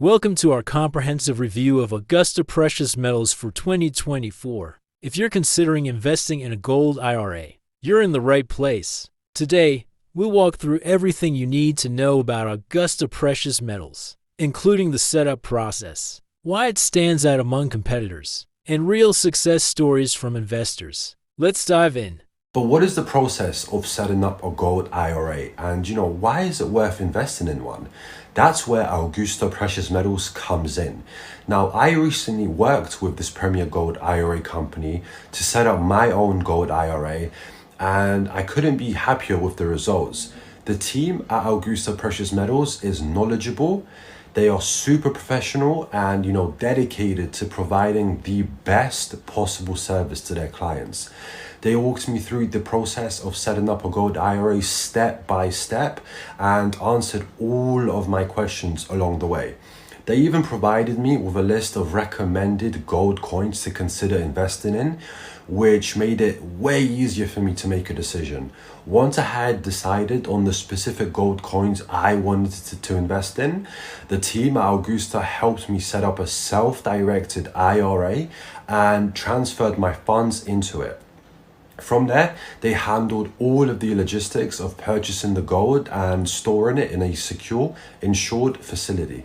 Welcome to our comprehensive review of Augusta Precious Metals for 2024. If you're considering investing in a gold IRA, you're in the right place. Today, we'll walk through everything you need to know about Augusta Precious Metals, including the setup process, why it stands out among competitors, and real success stories from investors. Let's dive in. But what is the process of setting up a gold IRA? And why is it worth investing in one? That's where Augusta Precious Metals comes in. Now, I recently worked with this Premier Gold IRA company to set up my own gold IRA, and I couldn't be happier with the results. The team at Augusta Precious Metals is knowledgeable. They are super professional and, dedicated to providing the best possible service to their clients. They walked me through the process of setting up a gold IRA step by step and answered all of my questions along the way. They even provided me with a list of recommended gold coins to consider investing in, which made it way easier for me to make a decision. Once I had decided on the specific gold coins I wanted to invest in, the team at Augusta helped me set up a self-directed IRA and transferred my funds into it. From there, they handled all of the logistics of purchasing the gold and storing it in a secure, insured facility.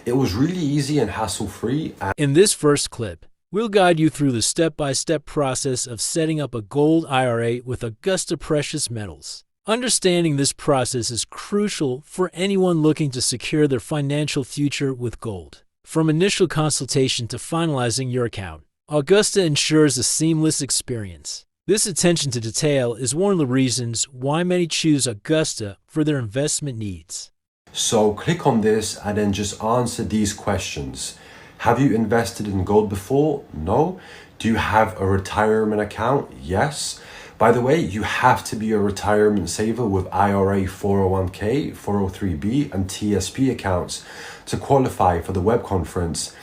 It was really easy and hassle-free. In this first clip, we'll guide you through the step-by-step process of setting up a gold IRA with Augusta Precious Metals. Understanding this process is crucial for anyone looking to secure their financial future with gold. From initial consultation to finalizing your account, Augusta ensures a seamless experience. This attention to detail is one of the reasons why many choose Augusta for their investment needs. So click on this and then just answer these questions. Have you invested in gold before? No. Do you have a retirement account? Yes. By the way, you have to be a retirement saver with IRA 401k, 403b, and TSP accounts to qualify for the web conference.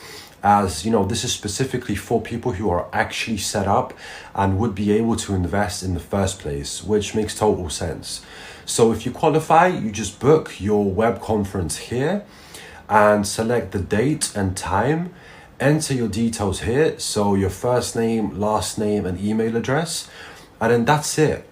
As this is specifically for people who are actually set up and would be able to invest in the first place, which makes total sense. So if you qualify, you just book your web conference here and select the date and time, enter your details here, so your first name, last name, and email address, and then that's it.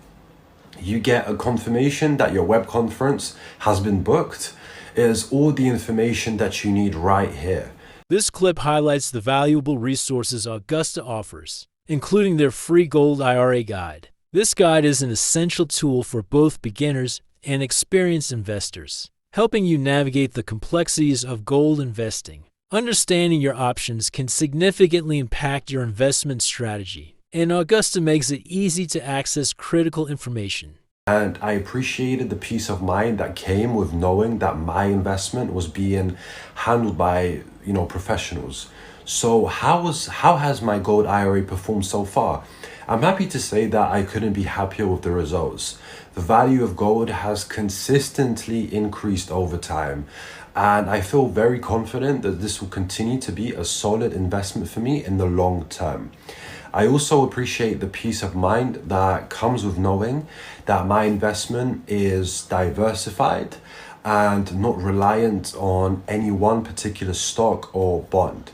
You get a confirmation that your web conference has been booked. It is all the information that you need right here. This clip highlights the valuable resources Augusta offers, including their free Gold IRA guide. This guide is an essential tool for both beginners and experienced investors, helping you navigate the complexities of gold investing. Understanding your options can significantly impact your investment strategy, and Augusta makes it easy to access critical information. And I appreciated the peace of mind that came with knowing that my investment was being handled by, professionals. So how has my gold IRA performed so far? I'm happy to say that I couldn't be happier with the results. The value of gold has consistently increased over time, and I feel very confident that this will continue to be a solid investment for me in the long term. I also appreciate the peace of mind that comes with knowing that my investment is diversified and not reliant on any one particular stock or bond.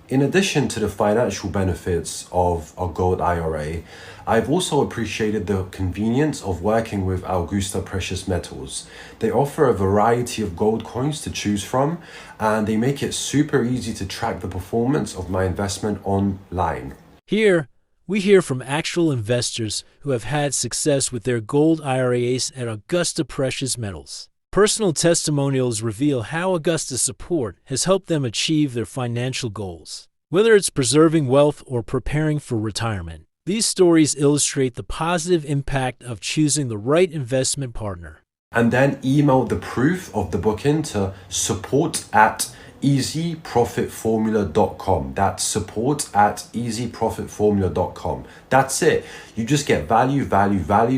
In addition to the financial benefits of a gold IRA, I've also appreciated the convenience of working with Augusta Precious Metals. They offer a variety of gold coins to choose from, and they make it super easy to track the performance of my investment online. Here, we hear from actual investors who have had success with their gold IRAs at Augusta Precious Metals. Personal testimonials reveal how Augusta's support has helped them achieve their financial goals. Whether it's preserving wealth or preparing for retirement, these stories illustrate the positive impact of choosing the right investment partner. And then email the proof of the booking to support@easyprofitformula.com. That's support@easyprofitformula.com. That's it. You just get value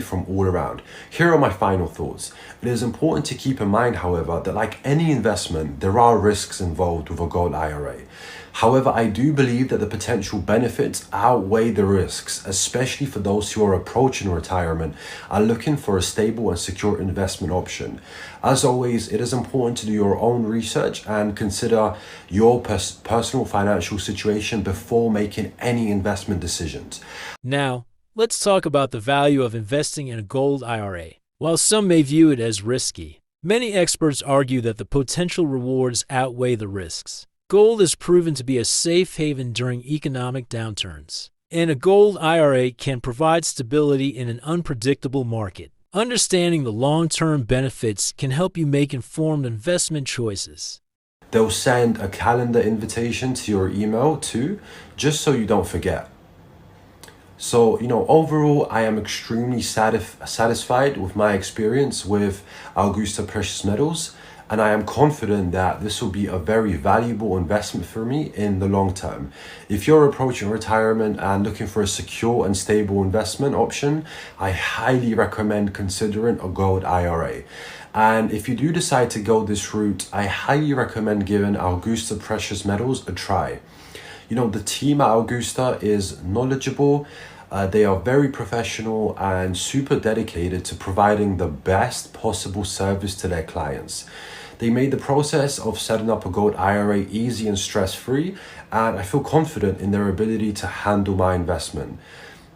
from all around. Here are my final thoughts. It is important to keep in mind, however, that like any investment, there are risks involved with a gold IRA. However, I do believe that the potential benefits outweigh the risks, especially for those who are approaching retirement and looking for a stable and secure investment option. As always, it is important to do your own research and consider your personal financial situation before making any investment decisions. Now, let's talk about the value of investing in a gold IRA. While some may view it as risky, many experts argue that the potential rewards outweigh the risks. Gold is proven to be a safe haven during economic downturns, and a gold IRA can provide stability in an unpredictable market. Understanding the long-term benefits can help you make informed investment choices. They'll send a calendar invitation to your email too, just so you don't forget. So, overall, I am extremely satisfied with my experience with Augusta Precious Metals, and I am confident that this will be a very valuable investment for me in the long term. If you're approaching retirement and looking for a secure and stable investment option, I highly recommend considering a gold IRA. And if you do decide to go this route, I highly recommend giving Augusta Precious Metals a try. The team at Augusta is knowledgeable. They are very professional and super dedicated to providing the best possible service to their clients. They made the process of setting up a gold IRA easy and stress-free, and I feel confident in their ability to handle my investment.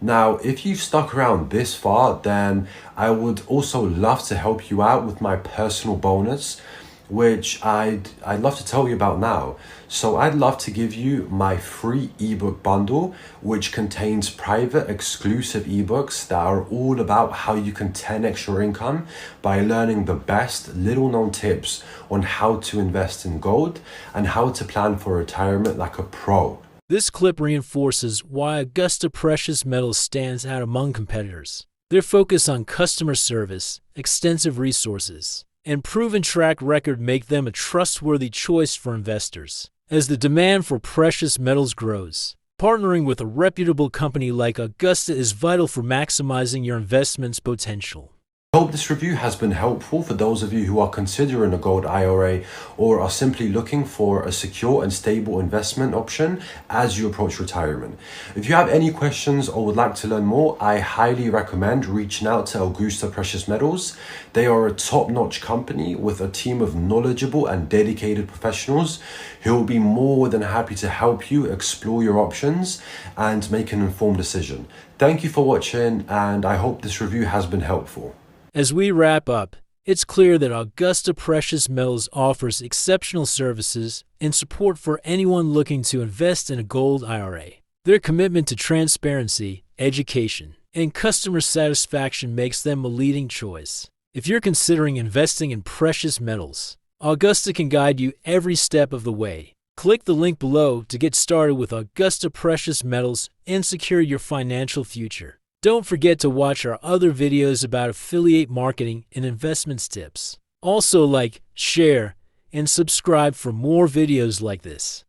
Now, if you've stuck around this far, then I would also love to help you out with my personal bonus, which I'd love to tell you about now. So I'd love to give you my free ebook bundle, which contains private exclusive ebooks that are all about how you can 10x your income by learning the best little known tips on how to invest in gold and how to plan for retirement like a pro. This clip reinforces why Augusta Precious Metals stands out among competitors. Their focus on customer service, extensive resources, and proven track record make them a trustworthy choice for investors. As the demand for precious metals grows, partnering with a reputable company like Augusta is vital for maximizing your investment's potential. I hope this review has been helpful for those of you who are considering a gold IRA or are simply looking for a secure and stable investment option as you approach retirement. If you have any questions or would like to learn more, I highly recommend reaching out to Augusta Precious Metals. They are a top-notch company with a team of knowledgeable and dedicated professionals who will be more than happy to help you explore your options and make an informed decision. Thank you for watching, and I hope this review has been helpful. As we wrap up, it's clear that Augusta Precious Metals offers exceptional services and support for anyone looking to invest in a gold IRA. Their commitment to transparency, education, and customer satisfaction makes them a leading choice. If you're considering investing in precious metals, Augusta can guide you every step of the way. Click the link below to get started with Augusta Precious Metals and secure your financial future. Don't forget to watch our other videos about affiliate marketing and investments tips. Also like, share, and subscribe for more videos like this.